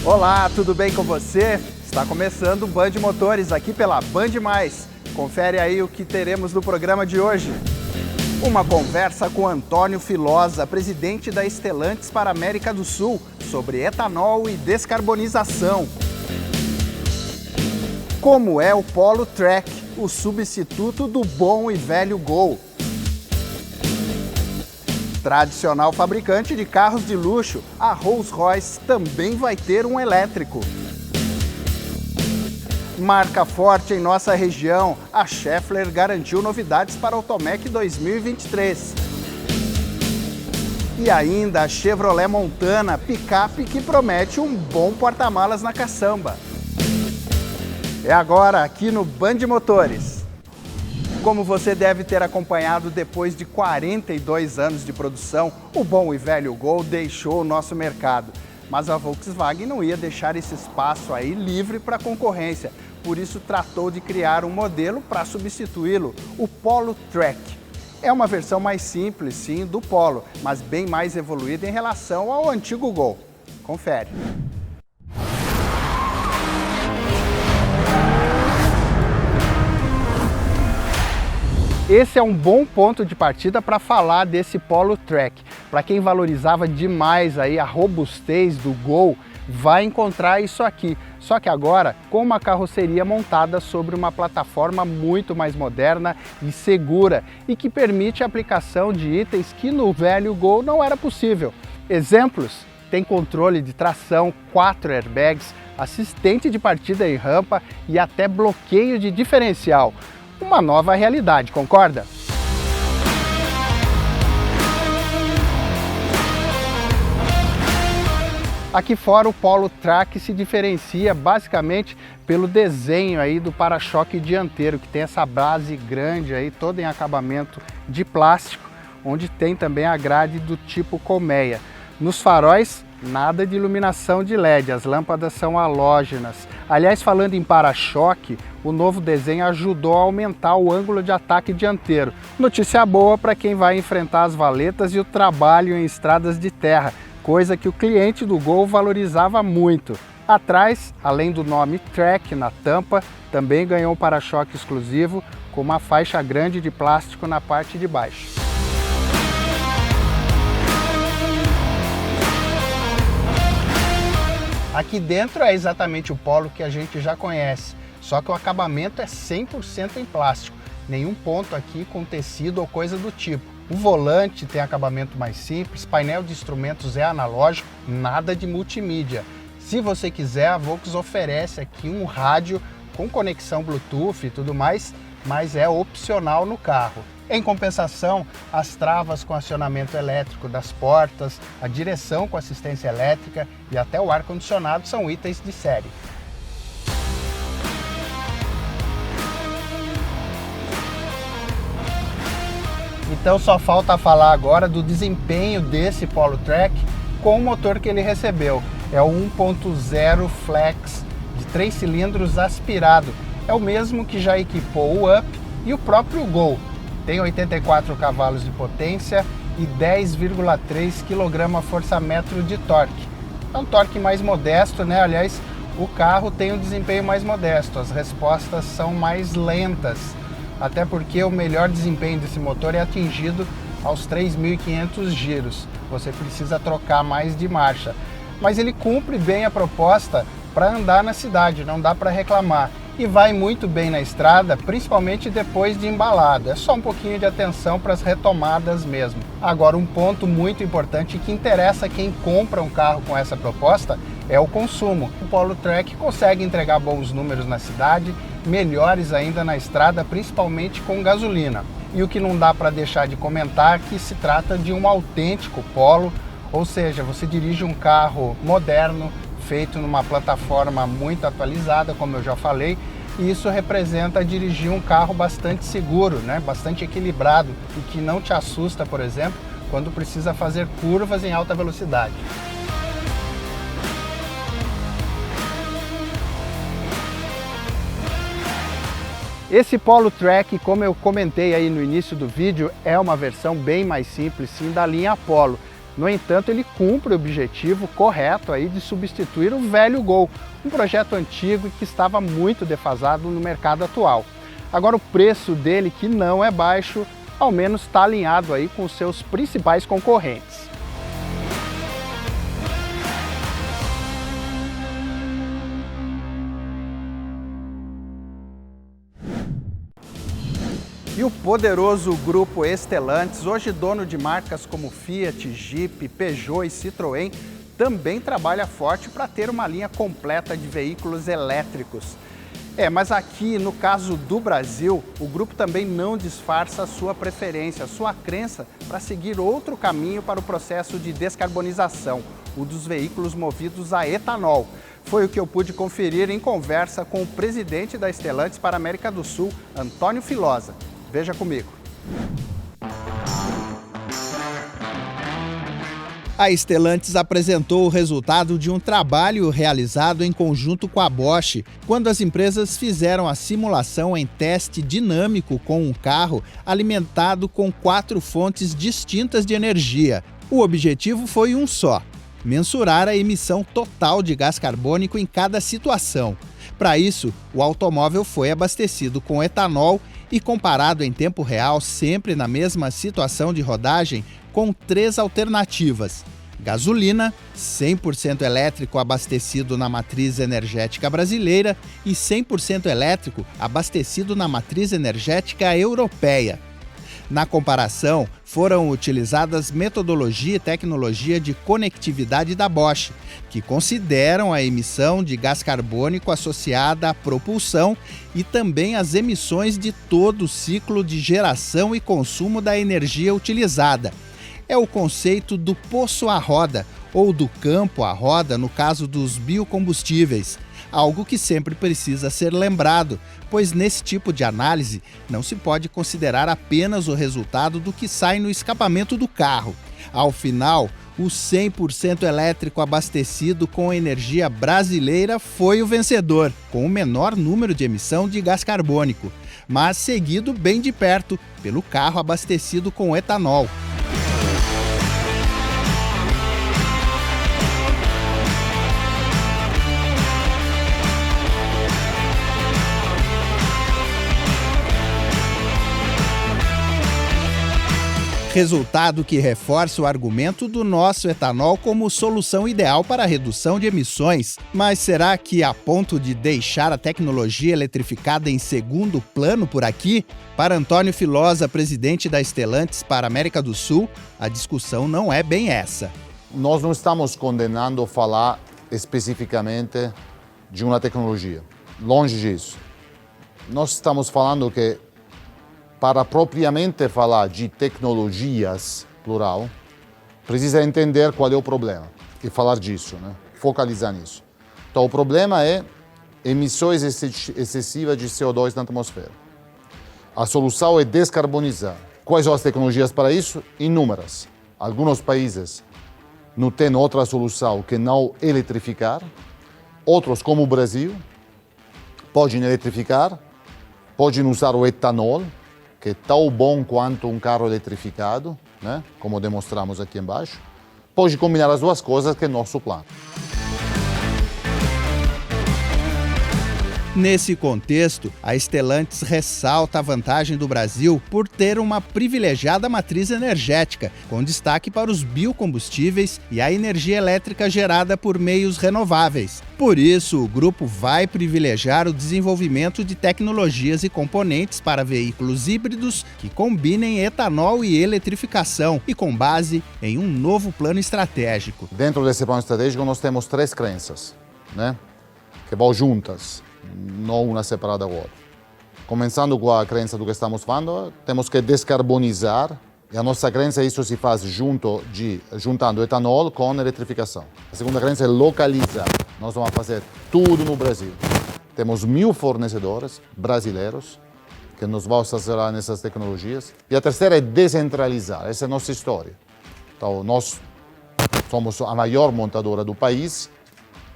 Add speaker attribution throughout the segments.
Speaker 1: Olá, tudo bem com você? Está começando o Band Motores aqui pela Band+. Confere aí o que teremos no programa de hoje. Uma conversa com Antônio Filosa, presidente da Stellantis para a América do Sul, sobre etanol e descarbonização. Como é o Polo Track, o substituto do bom e velho Gol. Tradicional fabricante de carros de luxo, a Rolls-Royce também vai ter um elétrico. Marca forte em nossa região, a Schaeffler garantiu novidades para o Automec 2023. E ainda a Chevrolet Montana, picape que promete um bom porta-malas na caçamba. É agora aqui no Band Motores. Como você deve ter acompanhado, depois de 42 anos de produção, o bom e velho Gol deixou o nosso mercado. Mas a Volkswagen não ia deixar esse espaço aí livre para concorrência, por isso tratou de criar um modelo para substituí-lo, o Polo Track. É uma versão mais simples, sim, do Polo, mas bem mais evoluída em relação ao antigo Gol. Confere. Esse é um bom ponto de partida para falar desse Polo Track. Para quem valorizava demais aí a robustez do Gol, vai encontrar isso aqui. Só que agora com uma carroceria montada sobre uma plataforma muito mais moderna e segura e que permite a aplicação de itens que no velho Gol não era possível. Exemplos: tem controle de tração, 4 airbags, assistente de partida em rampa e até bloqueio de diferencial. Uma nova realidade, concorda? Aqui fora o Polo Track se diferencia basicamente pelo desenho aí do para-choque dianteiro, que tem essa base grande aí, toda em acabamento de plástico, onde tem também a grade do tipo colmeia. Nos faróis, nada de iluminação de LED, as lâmpadas são halógenas. Aliás, falando em para-choque, o novo desenho ajudou a aumentar o ângulo de ataque dianteiro. Notícia boa para quem vai enfrentar as valetas e o trabalho em estradas de terra, coisa que o cliente do Gol valorizava muito. Atrás, além do nome Track na tampa, também ganhou um para-choque exclusivo com uma faixa grande de plástico na parte de baixo. Aqui dentro é exatamente o Polo que a gente já conhece, só que o acabamento é 100% em plástico, nenhum ponto aqui com tecido ou coisa do tipo. O volante tem acabamento mais simples, painel de instrumentos é analógico, nada de multimídia. Se você quiser, a Volks oferece aqui um rádio com conexão Bluetooth e tudo mais, mas é opcional no carro. Em compensação, as travas com acionamento elétrico das portas, a direção com assistência elétrica e até o ar-condicionado são itens de série. Então só falta falar agora do desempenho desse Polo Track com o motor que ele recebeu. É o 1.0 Flex de 3 cilindros aspirado. É o mesmo que já equipou o Up e o próprio Gol. Tem 84 cavalos de potência e 10,3 kgfm de torque. É um torque mais modesto, né? Aliás, o carro tem um desempenho mais modesto, as respostas são mais lentas, até porque o melhor desempenho desse motor é atingido aos 3.500 giros. Você precisa trocar mais de marcha. Mas ele cumpre bem a proposta para andar na cidade, não dá para reclamar. E vai muito bem na estrada, principalmente depois de embalado. É só um pouquinho de atenção para as retomadas mesmo. Agora, um ponto muito importante que interessa a quem compra um carro com essa proposta é o consumo. O Polo Track consegue entregar bons números na cidade, melhores ainda na estrada, principalmente com gasolina. E o que não dá para deixar de comentar é que se trata de um autêntico Polo, ou seja, você dirige um carro moderno, feito numa plataforma muito atualizada, como eu já falei, e isso representa dirigir um carro bastante seguro, né? Bastante equilibrado e que não te assusta, por exemplo, quando precisa fazer curvas em alta velocidade. Esse Polo Track, como eu comentei aí no início do vídeo, é uma versão bem mais simples, sim, da linha Polo. No entanto, ele cumpre o objetivo correto aí de substituir o velho Gol, um projeto antigo e que estava muito defasado no mercado atual. Agora o preço dele, que não é baixo, ao menos está alinhado aí com os seus principais concorrentes. E o poderoso grupo Stellantis, hoje dono de marcas como Fiat, Jeep, Peugeot e Citroën, também trabalha forte para ter uma linha completa de veículos elétricos. Mas aqui, no caso do Brasil, o grupo também não disfarça a sua preferência, a sua crença para seguir outro caminho para o processo de descarbonização, o dos veículos movidos a etanol. Foi o que eu pude conferir em conversa com o presidente da Stellantis para a América do Sul, Antônio Filosa. Veja comigo. A Stellantis apresentou o resultado de um trabalho realizado em conjunto com a Bosch, quando as empresas fizeram a simulação em teste dinâmico com um carro alimentado com 4 fontes distintas de energia. O objetivo foi um só: mensurar a emissão total de gás carbônico em cada situação. Para isso, o automóvel foi abastecido com etanol e comparado em tempo real, sempre na mesma situação de rodagem, com 3 alternativas: gasolina, 100% elétrico abastecido na matriz energética brasileira e 100% elétrico abastecido na matriz energética europeia. Na comparação, foram utilizadas metodologia e tecnologia de conectividade da Bosch, que consideram a emissão de gás carbônico associada à propulsão e também as emissões de todo o ciclo de geração e consumo da energia utilizada. É o conceito do poço à roda, ou do campo à roda no caso dos biocombustíveis. Algo que sempre precisa ser lembrado, pois nesse tipo de análise não se pode considerar apenas o resultado do que sai no escapamento do carro. Ao final, o 100% elétrico abastecido com energia brasileira foi o vencedor, com o menor número de emissão de gás carbônico, mas seguido bem de perto pelo carro abastecido com etanol. Resultado que reforça o argumento do nosso etanol como solução ideal para a redução de emissões. Mas será que a ponto de deixar a tecnologia eletrificada em segundo plano por aqui? Para Antônio Filosa, presidente da Stellantis para a América do Sul, a discussão não é bem essa.
Speaker 2: Nós não estamos condenando falar especificamente de uma tecnologia. Longe disso. Nós estamos falando que, para propriamente falar de tecnologias, plural, precisa entender qual é o problema e falar disso, né? Focalizar nisso. Então, o problema é emissões excessivas de CO2 na atmosfera. A solução é descarbonizar. Quais são as tecnologias para isso? Inúmeras. Alguns países não têm outra solução que não eletrificar. Outros, como o Brasil, podem eletrificar, podem usar o etanol, que é tão bom quanto um carro eletrificado, né? Como demonstramos aqui embaixo. Pode combinar as duas coisas, que é nosso plano.
Speaker 1: Nesse contexto, a Stellantis ressalta a vantagem do Brasil por ter uma privilegiada matriz energética, com destaque para os biocombustíveis e a energia elétrica gerada por meios renováveis. Por isso, o grupo vai privilegiar o desenvolvimento de tecnologias e componentes para veículos híbridos que combinem etanol e eletrificação e com base em um novo plano estratégico.
Speaker 2: Dentro desse plano estratégico, nós temos 3 crenças, né? Que vão juntas, não uma separada da outra. Começando com a crença do que estamos falando, temos que descarbonizar, e a nossa crença isso se faz juntando etanol com eletrificação. A segunda crença é localizar. Nós vamos fazer tudo no Brasil. Temos 1000 fornecedores brasileiros que nos vão assessorar nessas tecnologias. E a terceira é descentralizar. Essa é a nossa história. Então, nós somos a maior montadora do país.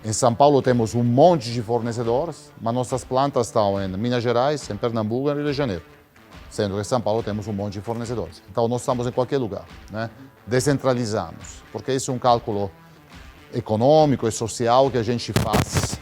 Speaker 2: Em São Paulo temos um monte de fornecedores, mas nossas plantas estão em Minas Gerais, em Pernambuco e no Rio de Janeiro. Sendo que em São Paulo temos um monte de fornecedores. Então nós estamos em qualquer lugar, né? descentralizamos, porque isso é um cálculo econômico e social que a gente faz.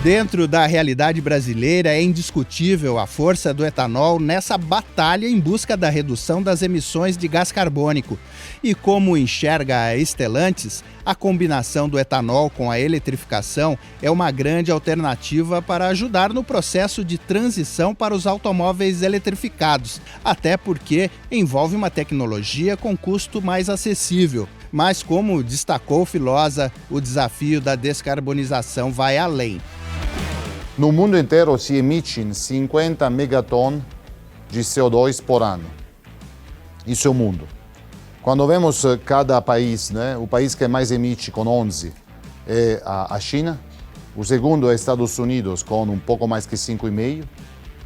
Speaker 1: Dentro da realidade brasileira, é indiscutível a força do etanol nessa batalha em busca da redução das emissões de gás carbônico. E como enxerga a Stellantis, a combinação do etanol com a eletrificação é uma grande alternativa para ajudar no processo de transição para os automóveis eletrificados, até porque envolve uma tecnologia com custo mais acessível. Mas, como destacou Filosa, o desafio da descarbonização vai além.
Speaker 2: No mundo inteiro se emitem 50 megaton de CO2 por ano. Isso é o mundo. Quando vemos cada país, né, o país que mais emite com 11 é a China, o segundo é Estados Unidos com um pouco mais que 5,5,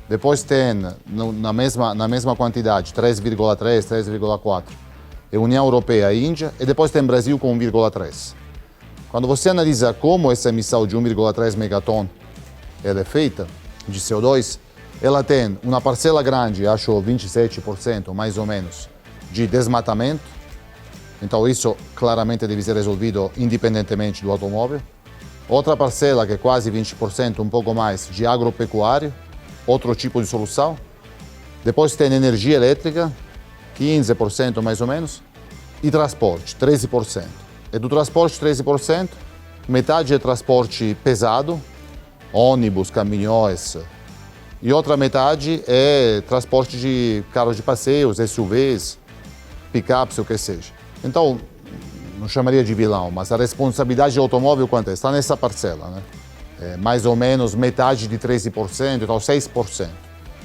Speaker 2: depois tem na mesma quantidade 3,3, 3,4 é a União Europeia e a Índia, e depois tem Brasil com 1,3. Quando você analisa como essa emissão de 1,3 megaton ela é feita, de CO2, ela tem uma parcela grande, acho 27% mais ou menos, de desmatamento. Então isso claramente deve ser resolvido independentemente do automóvel. Outra parcela, que é quase 20%, um pouco mais, de agropecuário, outro tipo de solução. Depois tem energia elétrica, 15% mais ou menos, e transporte, 13%. E do transporte, 13%, metade é transporte pesado, ônibus, caminhões, e outra metade é transporte de carros de passeios, SUVs, picapes, o que seja. Então, não chamaria de vilão, mas a responsabilidade do automóvel quanto é? Está nessa parcela, né? É mais ou menos metade de 13%, então 6%.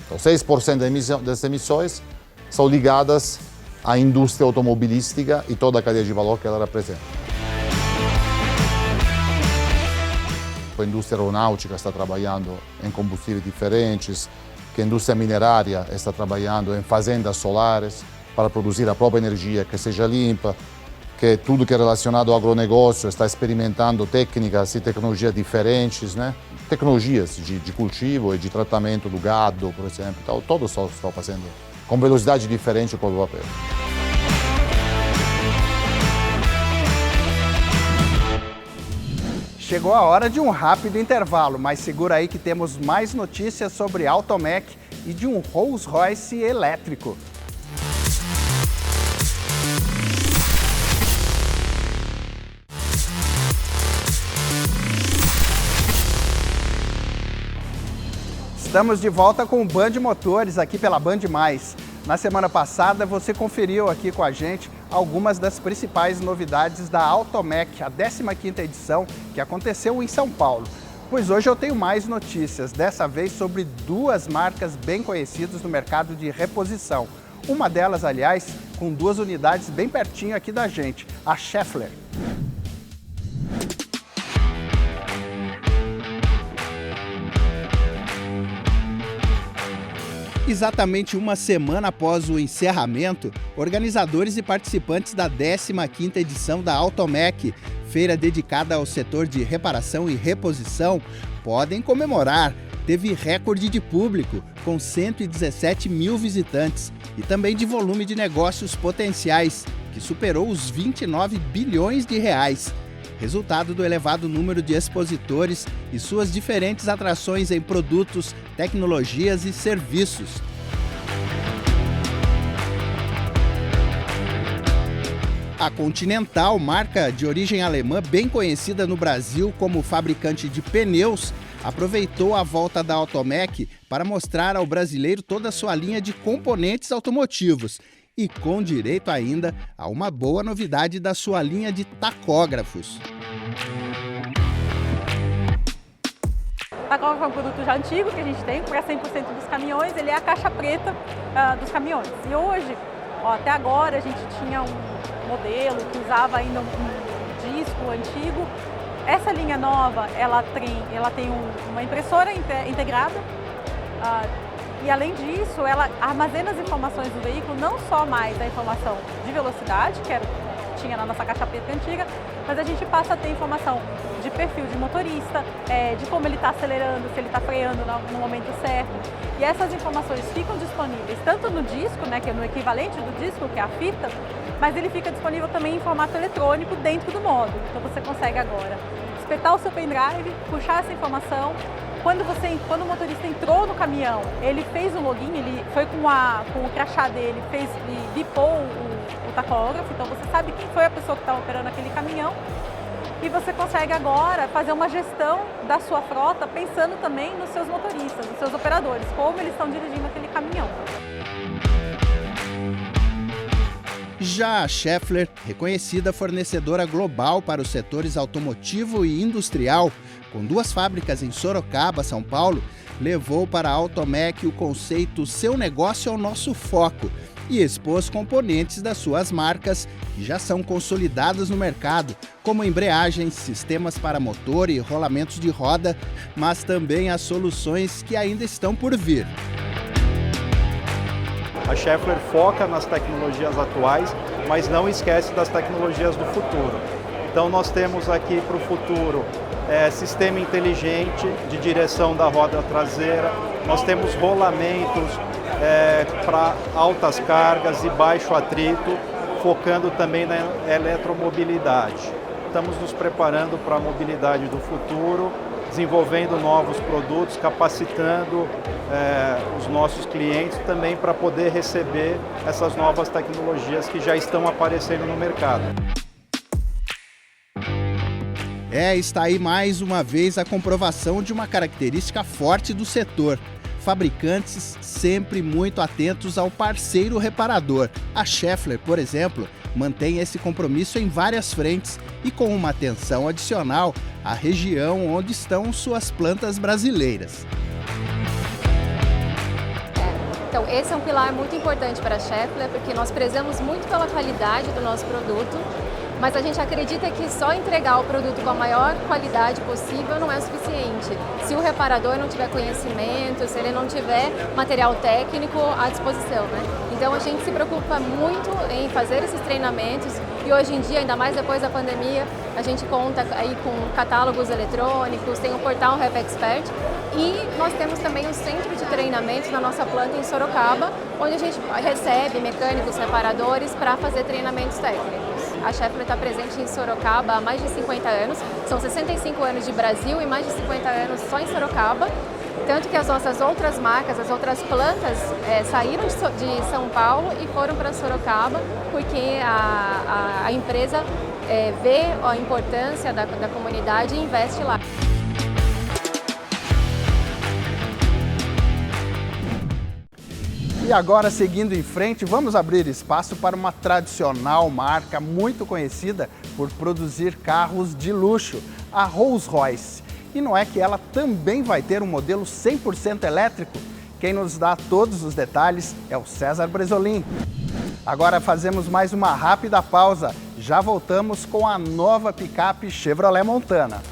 Speaker 2: Então 6% das emissões são ligadas à indústria automobilística e toda a cadeia de valor que ela representa. A indústria aeronáutica está trabalhando em combustíveis diferentes, que a indústria minerária está trabalhando em fazendas solares para produzir a própria energia que seja limpa, que tudo que é relacionado ao agronegócio está experimentando técnicas e tecnologias diferentes, né? Tecnologias de cultivo e de tratamento do gado, por exemplo. Então, todos estão fazendo com velocidade diferente com o papel.
Speaker 1: Chegou a hora de um rápido intervalo, mas segura aí que temos mais notícias sobre Automec e de um Rolls-Royce elétrico. Estamos de volta com o Band Motores aqui pela Band+. Na semana passada você conferiu aqui com a gente algumas das principais novidades da Automec, a 15ª edição que aconteceu em São Paulo. Pois hoje eu tenho mais notícias, dessa vez sobre duas marcas bem conhecidas no mercado de reposição. Uma delas, aliás, com duas unidades bem pertinho aqui da gente, a Schaeffler. Exatamente uma semana após o encerramento, organizadores e participantes da 15ª edição da Automec, feira dedicada ao setor de reparação e reposição, podem comemorar. Teve recorde de público, com 117 mil visitantes, e também de volume de negócios potenciais, que superou os 29 bilhões de reais. Resultado do elevado número de expositores e suas diferentes atrações em produtos, tecnologias e serviços. A Continental, marca de origem alemã bem conhecida no Brasil como fabricante de pneus, aproveitou a volta da Automec para mostrar ao brasileiro toda a sua linha de componentes automotivos e com direito ainda a uma boa novidade da sua linha de tacógrafos.
Speaker 3: O tacógrafo é um produto já antigo que a gente tem para 100% dos caminhões, ele é a caixa preta dos caminhões. E hoje, até agora, a gente tinha um modelo que usava ainda um disco antigo. Essa linha nova, ela tem uma impressora integrada. E além disso, ela armazena as informações do veículo, não só mais a informação de velocidade, que tinha na nossa caixa preta antiga, mas a gente passa a ter informação de perfil de motorista, de como ele está acelerando, se ele está freando no momento certo. E essas informações ficam disponíveis tanto no disco, né, que é no equivalente do disco, que é a fita, mas ele fica disponível também em formato eletrônico dentro do módulo. Então você consegue agora espetar o seu pendrive, puxar essa informação. Quando o motorista entrou no caminhão, ele fez o login, ele foi com o crachá dele, e bipou o tacógrafo, então você sabe quem foi a pessoa que estava operando aquele caminhão. E você consegue agora fazer uma gestão da sua frota pensando também nos seus motoristas, nos seus operadores, como eles estão dirigindo aquele caminhão.
Speaker 1: Já a Schaeffler, reconhecida fornecedora global para os setores automotivo e industrial, com 2 fábricas em Sorocaba, São Paulo, levou para a Automec o conceito "Seu negócio é o nosso foco" e expôs componentes das suas marcas que já são consolidadas no mercado, como embreagens, sistemas para motor e rolamentos de roda, mas também as soluções que ainda estão por vir.
Speaker 4: A Schaeffler foca nas tecnologias atuais, mas não esquece das tecnologias do futuro. Então nós temos aqui para o futuro sistema inteligente de direção da roda traseira, nós temos rolamentos para altas cargas e baixo atrito, focando também na eletromobilidade. Estamos nos preparando para a mobilidade do futuro, desenvolvendo novos produtos, capacitando os nossos clientes também para poder receber essas novas tecnologias que já estão aparecendo no mercado.
Speaker 1: Está aí mais uma vez a comprovação de uma característica forte do setor. Fabricantes sempre muito atentos ao parceiro reparador. A Schaeffler, por exemplo, mantém esse compromisso em várias frentes e com uma atenção adicional à região onde estão suas plantas brasileiras.
Speaker 5: Então, esse é um pilar muito importante para a Schaeffler, porque nós prezamos muito pela qualidade do nosso produto, mas a gente acredita que só entregar o produto com a maior qualidade possível não é suficiente. Se o reparador não tiver conhecimento, se ele não tiver material técnico à disposição, né? Então a gente se preocupa muito em fazer esses treinamentos e hoje em dia, ainda mais depois da pandemia, a gente conta aí com catálogos eletrônicos, tem o portal RepExpert e nós temos também um centro de treinamento na nossa planta em Sorocaba, onde a gente recebe mecânicos, reparadores para fazer treinamentos técnicos. A Schaeffler está presente em Sorocaba há mais de 50 anos, são 65 anos de Brasil e mais de 50 anos só em Sorocaba, tanto que as nossas outras marcas, as outras plantas saíram de São Paulo e foram para Sorocaba, porque a empresa vê a importância da comunidade e investe lá.
Speaker 1: E agora, seguindo em frente, vamos abrir espaço para uma tradicional marca muito conhecida por produzir carros de luxo, a Rolls-Royce. E não é que ela também vai ter um modelo 100% elétrico? Quem nos dá todos os detalhes é o César Bresolim. Agora fazemos mais uma rápida pausa. Já voltamos com a nova picape Chevrolet Montana.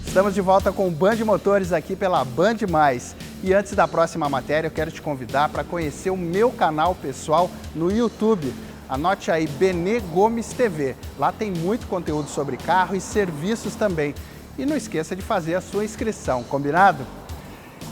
Speaker 1: Estamos de volta com o Band Motores aqui pela Band+. E antes da próxima matéria, eu quero te convidar para conhecer o meu canal pessoal no YouTube. Anote aí, Benê Gomes TV. Lá tem muito conteúdo sobre carro e serviços também. E não esqueça de fazer a sua inscrição, combinado?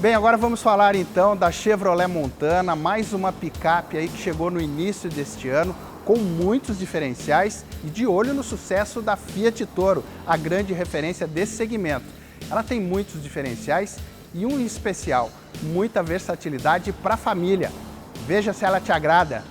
Speaker 1: Bem, agora vamos falar então da Chevrolet Montana, mais uma picape aí que chegou no início deste ano, com muitos diferenciais e de olho no sucesso da Fiat Toro, a grande referência desse segmento. Ela tem muitos diferenciais e um especial, muita versatilidade para a família. Veja se ela te agrada.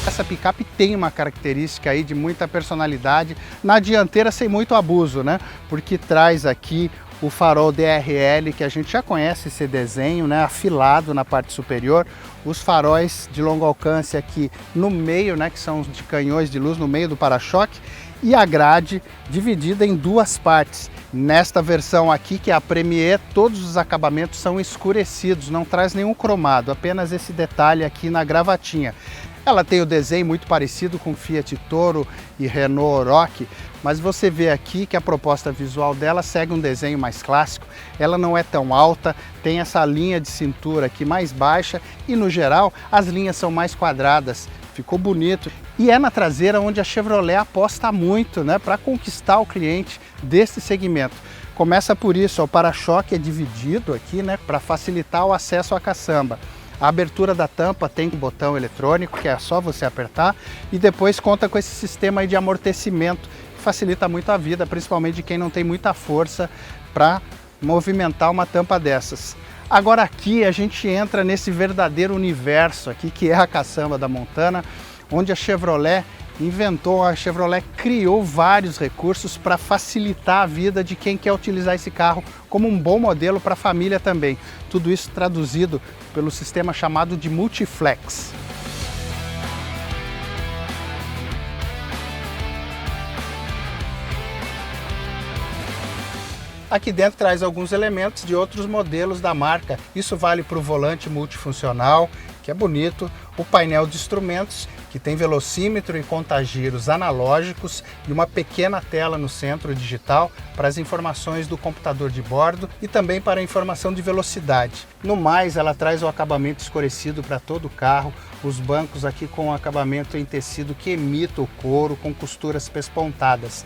Speaker 1: Essa picape tem uma característica aí de muita personalidade, na dianteira sem muito abuso, né? Porque traz aqui o farol DRL, que a gente já conhece esse desenho, né? Afilado na parte superior, os faróis de longo alcance aqui no meio, né? Que são de canhões de luz no meio do para-choque, e a grade dividida em duas partes. Nesta versão aqui, que é a Premier, todos os acabamentos são escurecidos, não traz nenhum cromado, apenas esse detalhe aqui na gravatinha. Ela tem o desenho muito parecido com Fiat Toro e Renault Oroch, mas você vê aqui que a proposta visual dela segue um desenho mais clássico. Ela não é tão alta, tem essa linha de cintura aqui mais baixa e, no geral, as linhas são mais quadradas. Ficou bonito. E é na traseira onde a Chevrolet aposta muito, né, para conquistar o cliente desse segmento. Começa por isso, o para-choque é dividido aqui, né, para facilitar o acesso à caçamba. A abertura da tampa tem um botão eletrônico, que é só você apertar, e depois conta com esse sistema aí de amortecimento, que facilita muito a vida, principalmente de quem não tem muita força para movimentar uma tampa dessas. Agora aqui a gente entra nesse verdadeiro universo aqui, que é a caçamba da Montana, onde a Chevrolet criou vários recursos para facilitar a vida de quem quer utilizar esse carro como um bom modelo para a família também. Tudo isso traduzido pelo sistema chamado de Multiflex. Aqui dentro traz alguns elementos de outros modelos da marca. Isso vale para o volante multifuncional, que é bonito, o painel de instrumentos, que tem velocímetro e contagiros analógicos e uma pequena tela no centro digital para as informações do computador de bordo e também para a informação de velocidade. No mais, ela traz o acabamento escurecido para todo o carro, os bancos aqui com acabamento em tecido que imita o couro, com costuras pespontadas.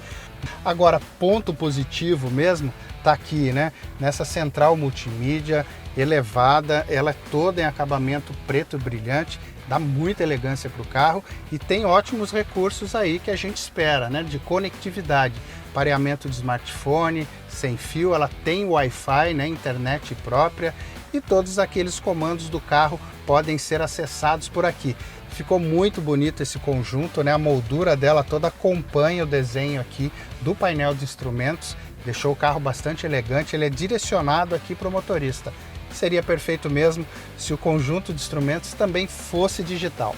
Speaker 1: Agora, ponto positivo mesmo está aqui, né? Nessa central multimídia elevada, ela é toda em acabamento preto e brilhante, dá muita elegância para o carro e tem ótimos recursos aí que a gente espera, né? De conectividade, pareamento de smartphone, sem fio, ela tem Wi-Fi, né? Internet própria, e todos aqueles comandos do carro podem ser acessados por aqui. Ficou muito bonito esse conjunto, né? A moldura dela toda acompanha o desenho aqui do painel de instrumentos, deixou o carro bastante elegante, ele é direcionado aqui para o motorista. Seria perfeito mesmo se o conjunto de instrumentos também fosse digital.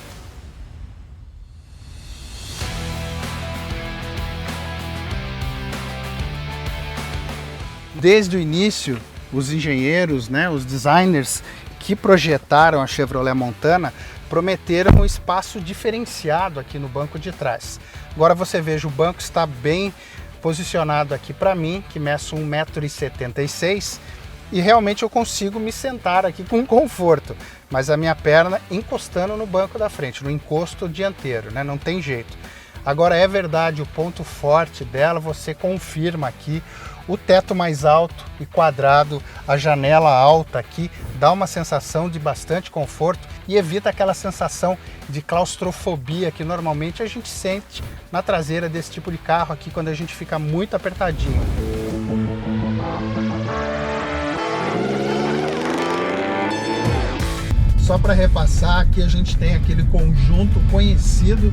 Speaker 1: Desde o início, os engenheiros, né, os designers que projetaram a Chevrolet Montana prometeram um espaço diferenciado aqui no banco de trás. Agora você veja, o banco está bem posicionado aqui para mim, que meço 1,76 m, e realmente eu consigo me sentar aqui com conforto, mas a minha perna encostando no banco da frente, no encosto dianteiro, né? Não tem jeito. Agora é verdade, o ponto forte dela, você confirma aqui, o teto mais alto e quadrado, a janela alta aqui, dá uma sensação de bastante conforto e evita aquela sensação de claustrofobia que normalmente a gente sente na traseira desse tipo de carro aqui quando a gente fica muito apertadinho. Só para repassar, aqui a gente tem aquele conjunto conhecido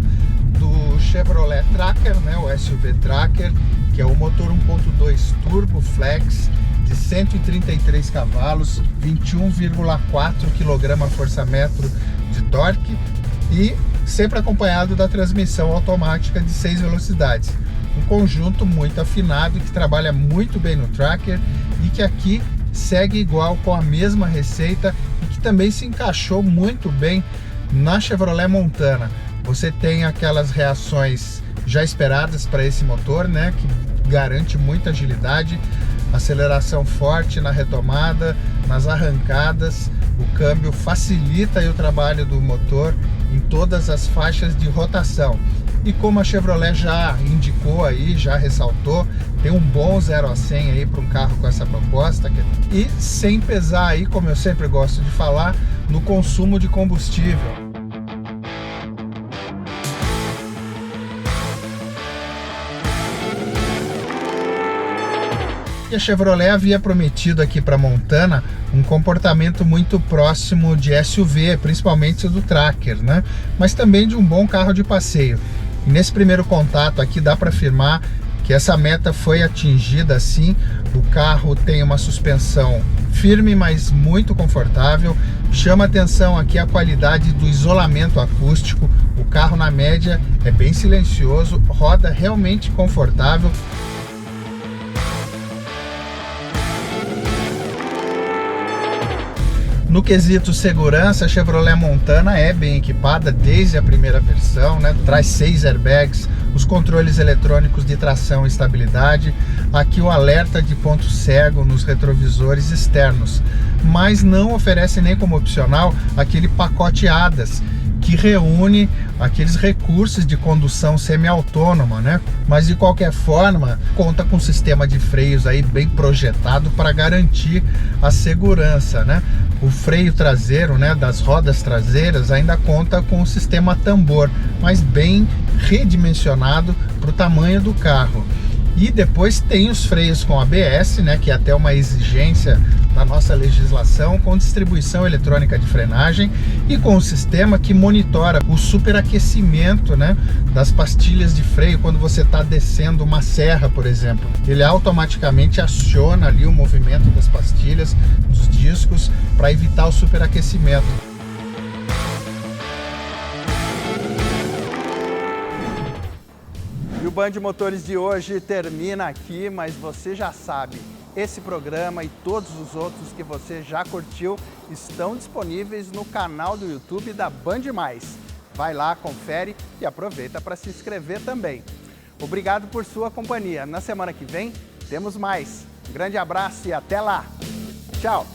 Speaker 1: do Chevrolet Tracker, né, o SUV Tracker, que é o motor 1.2 Turbo Flex de 133 cavalos, 21,4 kgfm de torque e sempre acompanhado da transmissão automática de 6 velocidades. Um conjunto muito afinado que trabalha muito bem no Tracker e que aqui segue igual com a mesma receita e que também se encaixou muito bem na Chevrolet Montana. Você tem aquelas reações já esperadas para esse motor, né, que garante muita agilidade, aceleração forte na retomada, nas arrancadas, o câmbio facilita aí o trabalho do motor em todas as faixas de rotação. E como a Chevrolet já indicou aí, já ressaltou, tem um bom 0 a 100 aí para um carro com essa proposta e sem pesar aí, como eu sempre gosto de falar, no consumo de combustível. E a Chevrolet havia prometido aqui para Montana um comportamento muito próximo de SUV, principalmente do Tracker, né? Mas também de um bom carro de passeio. E nesse primeiro contato aqui dá para afirmar que essa meta foi atingida sim. O carro tem uma suspensão firme, mas muito confortável. Chama atenção aqui a qualidade do isolamento acústico. O carro na média é bem silencioso, roda realmente confortável. No quesito segurança, a Chevrolet Montana é bem equipada desde a primeira versão, né? Traz 6 airbags, os controles eletrônicos de tração e estabilidade, aqui o alerta de ponto cego nos retrovisores externos, mas não oferece nem como opcional aquele pacote ADAS, que reúne aqueles recursos de condução semi-autônoma, né? Mas de qualquer forma, conta com um sistema de freios aí bem projetado para garantir a segurança, né? O freio traseiro, né, das rodas traseiras ainda conta com um sistema tambor, mas bem redimensionado para o tamanho do carro. E depois tem os freios com ABS, né, que é até uma exigência da nossa legislação, com distribuição eletrônica de frenagem e com um sistema que monitora o superaquecimento, né, das pastilhas de freio quando você está descendo uma serra, por exemplo. Ele automaticamente aciona ali o movimento das pastilhas, dos discos, para evitar o superaquecimento. E o Band Motores de hoje termina aqui, mas você já sabe, esse programa e todos os outros que você já curtiu estão disponíveis no canal do YouTube da Band+. Vai lá, confere e aproveita para se inscrever também. Obrigado por sua companhia. Na semana que vem temos mais. Um grande abraço e até lá. Tchau!